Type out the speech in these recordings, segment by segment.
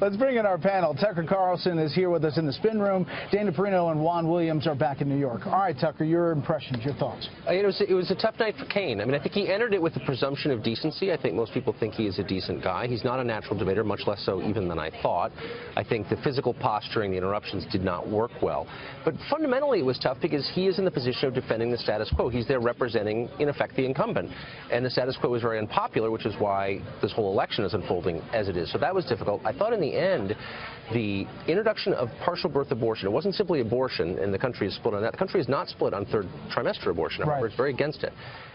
Let's bring in our panel. Tucker Carlson is here with us in the spin room. Dana Perino and Juan Williams are back in New York. All right, Tucker, your impressions, your thoughts. It was a tough night for Kaine. I mean, I think he entered it with the presumption of decency. I think most people think he is a decent guy. He's not a natural debater, much less so even than I thought. I think the physical posturing, the interruptions did not work well. But fundamentally, it was tough because he is in the position of defending the status quo. He's there representing, in effect, the incumbent. And the status quo is very unpopular, which is why this whole election is unfolding as it is. So that was difficult. I thought in the end, the introduction of partial birth abortion, it wasn't simply abortion, and the country is split on that. The country is not split on third trimester abortion. Right. It's very against it.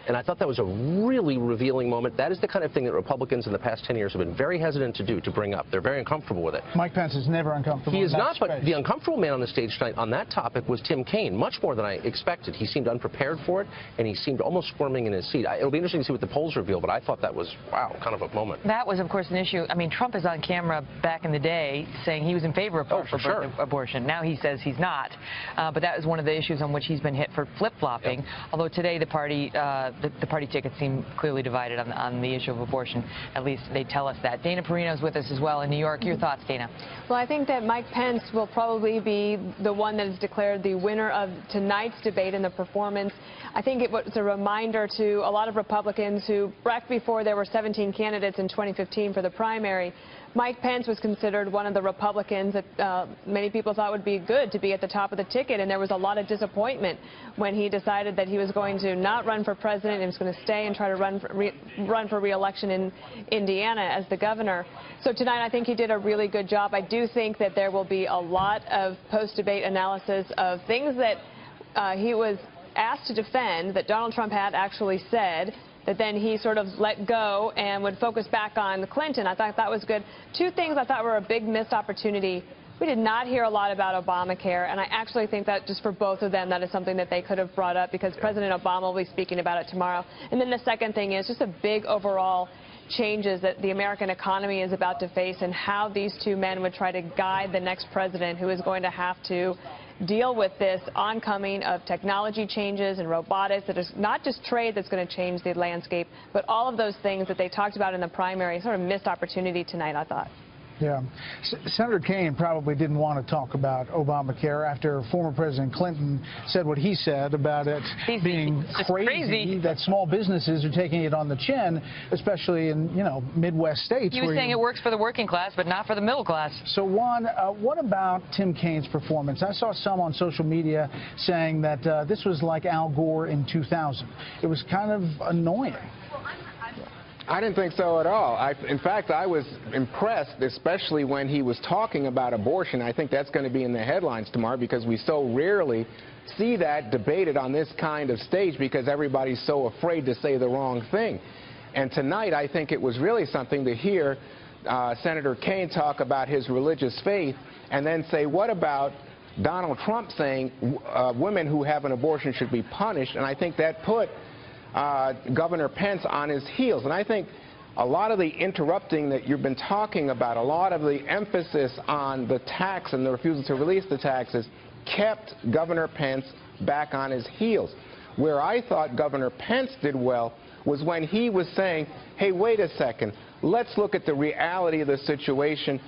And I thought that was a really revealing moment. That is the kind of thing that Republicans in the past 10 years have been very hesitant to do, to bring up. They're very uncomfortable with it. Mike Pence is never uncomfortable. He is not, but the uncomfortable man on the stage tonight on that topic was Tim Kaine, much more than I expected. He seemed unprepared for it, and he seemed almost squirming in his seat. It'll be interesting to see what the polls reveal, but I thought that was, wow, kind of a moment. That was, of course, an issue. I mean, Trump is on camera back in the day saying he was in favor of partial birth abortion. Now he says he's not. But that is one of the issues on which he's been hit for flip-flopping. Yep. Although today the party tickets seem clearly divided on the issue of abortion. At least they tell us that. Dana Perino is with us as well in New York. Your thoughts, Dana? Well, I think that Mike Pence will probably be the one that is declared the winner of tonight's debate and the performance. I think it was a reminder to a lot of Republicans who, back before there were 17 candidates in 2015 for the primary, Mike Pence was considered one of the Republicans that many people thought would be good to be at the top of the ticket, and there was a lot of disappointment when he decided that he was going to not run for president and was going to stay and try to run for re-election in Indiana as the governor. So tonight I think he did a really good job. I do think that there will be a lot of post-debate analysis of things that he was asked to defend that Donald Trump had actually said, that then he sort of let go and would focus back on Clinton. I thought that was good. Two things I thought were a big missed opportunity. We did not hear a lot about Obamacare, and I actually think that just for both of them, that is something that they could have brought up because President Obama will be speaking about it tomorrow. And then the second thing is just a big overall changes that the American economy is about to face and how these two men would try to guide the next president who is going to have to deal with this oncoming of technology changes and robotics. That is not just trade that's going to change the landscape, but all of those things that they talked about in the primary. Sort of missed opportunity tonight, I thought. Yeah. Senator Kaine probably didn't want to talk about Obamacare after former President Clinton said what he said about it being crazy that small businesses are taking it on the chin, especially in, Midwest states. He was saying it works for the working class, but not for the middle class. So, Juan, what about Tim Kaine's performance? I saw some on social media saying that this was like Al Gore in 2000. It was kind of annoying. I didn't think so at all. In fact, I was impressed, especially when he was talking about abortion. I think that's going to be in the headlines tomorrow because we so rarely see that debated on this kind of stage because everybody's so afraid to say the wrong thing. And tonight, I think it was really something to hear Senator Kaine talk about his religious faith and then say, what about Donald Trump saying women who have an abortion should be punished? And I think that put Governor Pence on his heels. And I think a lot of the interrupting that you've been talking about, a lot of the emphasis on the tax and the refusal to release the taxes kept Governor Pence back on his heels. Where I thought Governor Pence did well was when he was saying, hey, wait a second, let's look at the reality of the situation.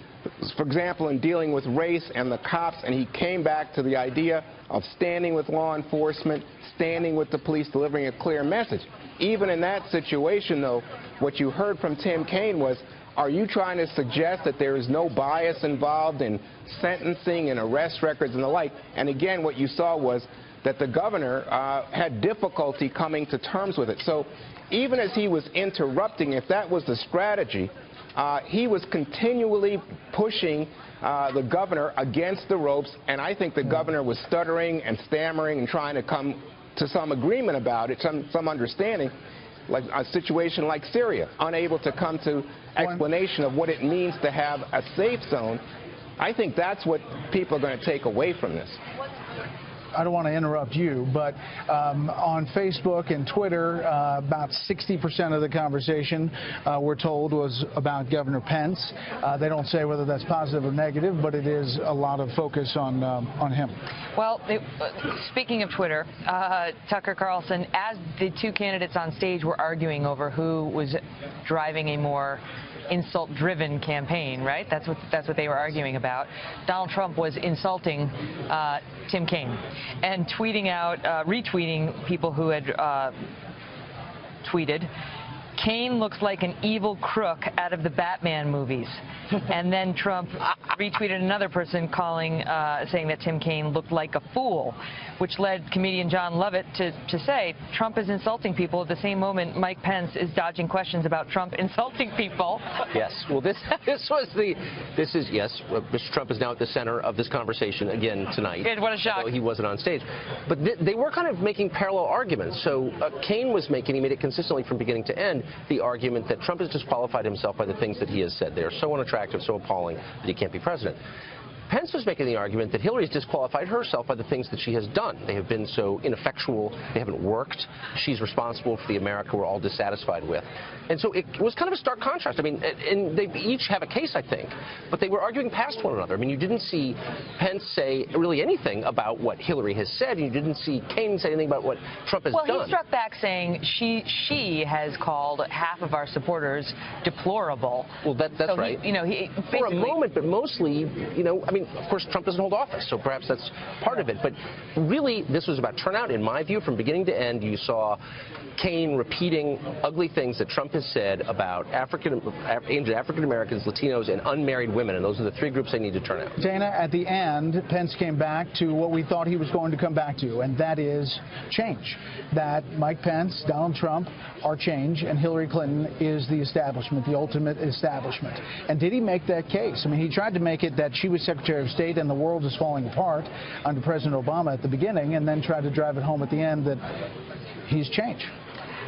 For example, in dealing with race and the cops, and he came back to the idea of standing with law enforcement, standing with the police, delivering a clear message. Even in that situation, though, what you heard from Tim Kaine was, are you trying to suggest that there is no bias involved in sentencing and arrest records and the like? And again, what you saw was that the governor had difficulty coming to terms with it. So even as he was interrupting, if that was the strategy, he was continually pushing the governor against the ropes, and I think the governor was stuttering and stammering and trying to come to some agreement about it, some understanding, like a situation like Syria, unable to come to explanation of what it means to have a safe zone. I think that's what people are going to take away from this. I don't want to interrupt you, but on Facebook and Twitter, about 60% of the conversation, we're told, was about Governor Pence. They don't say whether that's positive or negative, but it is a lot of focus on him. Well, speaking of Twitter, Tucker Carlson, as the two candidates on stage were arguing over who was driving a more insult-driven campaign, right? That's what they were arguing about. Donald Trump was insulting Tim Kaine and tweeting out, retweeting people who had tweeted, "Kaine looks like an evil crook out of the Batman movies." And then Trump retweeted another person saying that Tim Kaine looked like a fool, which led comedian John Lovett to say Trump is insulting people at the same moment Mike Pence is dodging questions about Trump insulting people. Yes. Well, Mr. Trump is now at the center of this conversation again tonight. What a shock. He wasn't on stage. But they were kind of making parallel arguments. So Kaine was making, he made it consistently from beginning to end, the argument that Trump has disqualified himself by the things that he has said. They are so unattractive, so appalling that he can't be president. Pence was making the argument that Hillary's disqualified herself by the things that she has done. They have been so ineffectual. They haven't worked. She's responsible for the America we're all dissatisfied with. And so it was kind of a stark contrast. I mean, and they each have a case, I think, but they were arguing past one another. I mean, you didn't see Pence say really anything about what Hillary has said, and you didn't see Kaine say anything about what Trump has done. Well, he struck back saying she has called half of our supporters deplorable. Well, that's so right. He for a moment, but mostly, I mean, of course, Trump doesn't hold office, so perhaps that's part of it. But really, this was about turnout, in my view, from beginning to end. You saw Kaine repeating ugly things that Trump has said about aimed at African Americans, Latinos, and unmarried women, and those are the three groups they need to turn out. Dana, at the end, Pence came back to what we thought he was going to come back to, and that is change. That Mike Pence, Donald Trump are change, and Hillary Clinton is the establishment, the ultimate establishment. And did he make that case? I mean, he tried to make it that she was Secretary of State and the world is falling apart under President Obama at the beginning, and then tried to drive it home at the end that he's changed.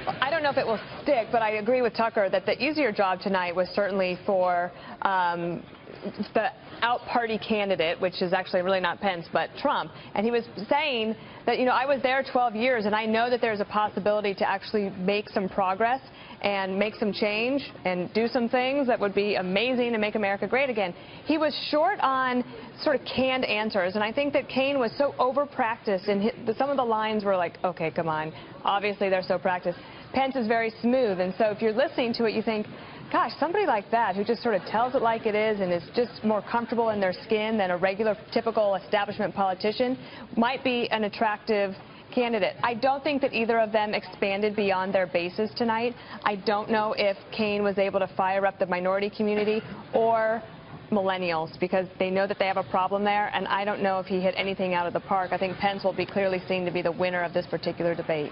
I don't know if it will stick, but I agree with Tucker that the easier job tonight was certainly for the out-party candidate, which is actually really not Pence, but Trump. And he was saying that, I was there 12 years, and I know that there's a possibility to actually make some progress and make some change and do some things that would be amazing to make America great again. He was short on sort of canned answers, and I think that Kaine was so over-practiced, and some of the lines were like, okay, come on, obviously they're so practiced. Pence is very smooth, and so if you're listening to it, you think, gosh, somebody like that who just sort of tells it like it is and is just more comfortable in their skin than a regular, typical establishment politician might be an attractive candidate. I don't think that either of them expanded beyond their bases tonight. I don't know if Kaine was able to fire up the minority community or millennials, because they know that they have a problem there, and I don't know if he hit anything out of the park. I think Pence will be clearly seen to be the winner of this particular debate.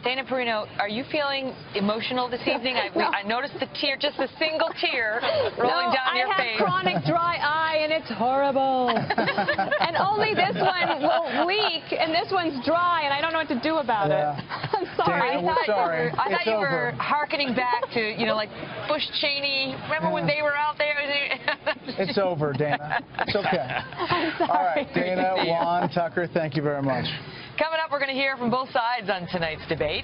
Dana Perino, are you feeling emotional this evening? I noticed the tear, just a single tear rolling down your face. I have chronic dry eye, and it's horrible. And only this one will leak, and this one's dry, and I don't know what to do about it. I'm sorry. Dana, I thought you were hearkening back to, like Bush Cheney. Remember when they were out there? It's over, Dana. It's okay. I'm sorry. All right, Dana, Juan, Tucker, thank you very much. Coming up, we're going to hear from both sides on tonight's debate.